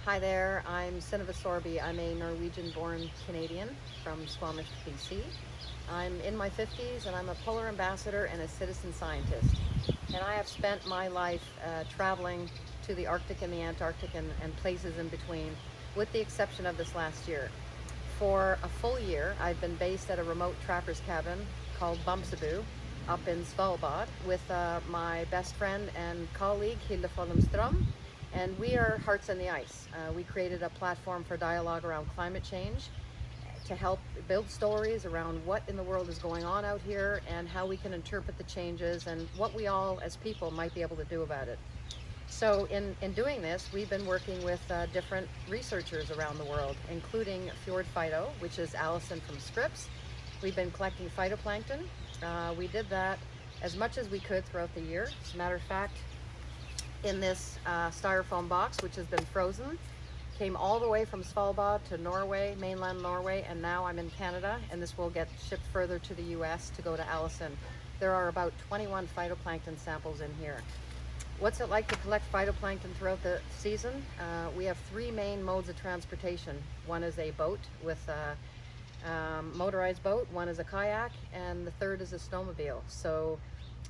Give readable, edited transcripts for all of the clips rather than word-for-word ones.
Hi there, I'm Synnøve Sorby. I'm a Norwegian-born Canadian from Squamish, BC. I'm in my 50s and I'm a polar ambassador and a citizen scientist. And I have spent my life traveling to the Arctic and the Antarctic and places in between, with the exception of this last year. For a full year, I've been based at a remote trapper's cabin called Bamsebu up in Svalbard with my best friend and colleague Hilde Follumström, and we are Hearts on the Ice. We created a platform for dialogue around climate change to help build stories around what in the world is going on out here and how we can interpret the changes and what we all as people might be able to do about it. So in doing this, we've been working with different researchers around the world, including FjordPhyto, which is Allison from Scripps. We've been collecting phytoplankton. We did that as much as we could throughout the year. As a matter of fact, in this styrofoam box, which has been frozen, came all the way from Svalbard to Norway, mainland Norway, and now I'm in Canada, and this will get shipped further to the US to go to Allison. There are about 21 phytoplankton samples in here. What's it like to collect phytoplankton throughout the season? We have three main modes of transportation. One is a boat with a motorized boat, one is a kayak, and the third is a snowmobile. So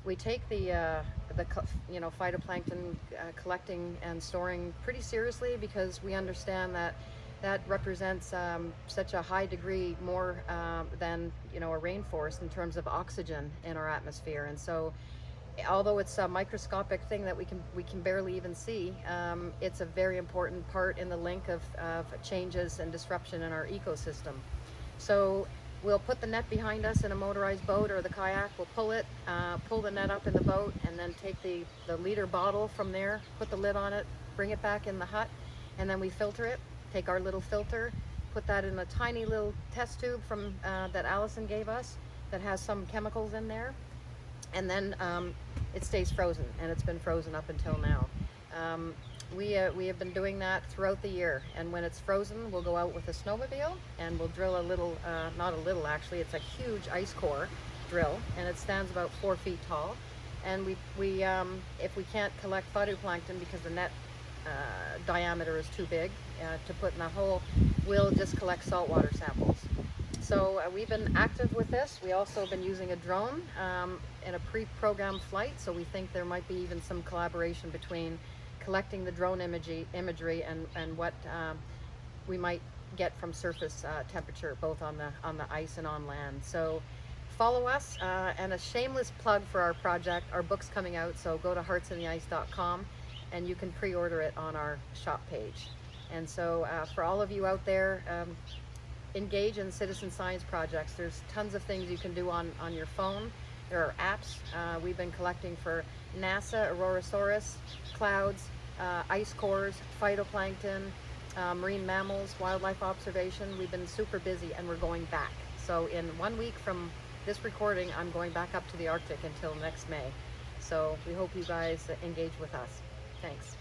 we take the phytoplankton collecting and storing pretty seriously, because we understand that represents such a high degree more than a rainforest in terms of oxygen in our atmosphere. And so although it's a microscopic thing that we can barely even see, it's a very important part in the link of changes and disruption in our ecosystem. So we'll put the net behind us in a motorized boat or the kayak. We'll pull it, pull the net up in the boat, and then take the liter bottle from there, put the lid on it, bring it back in the hut, and then we filter it. Take our little filter, put that in a tiny little test tube from that Allison gave us that has some chemicals in there, and then it stays frozen, and it's been frozen up until now. We have been doing that throughout the year, and when it's frozen, we'll go out with a snowmobile and we'll drill a little, not a little actually, it's a huge ice core drill, and it stands about 4 feet tall. And if we can't collect phytoplankton because the net diameter is too big to put in a hole, we'll just collect saltwater samples. So we've been active with this. We also have been using a drone in a pre-programmed flight, so we think there might be even some collaboration between collecting the drone imagery and what we might get from surface temperature, both on the ice and on land. So follow us, and a shameless plug for our project. Our book's coming out, so go to heartsontheice.com and you can pre-order it on our shop page. And so for all of you out there, engage in citizen science projects. There's tons of things you can do on your phone. There are apps. We've been collecting for NASA, Aurorasaurus, clouds, ice cores, phytoplankton, marine mammals, wildlife observation. We've been super busy, and we're going back. So in 1 week from this recording, I'm going back up to the Arctic until next May. So we hope you guys engage with us. Thanks.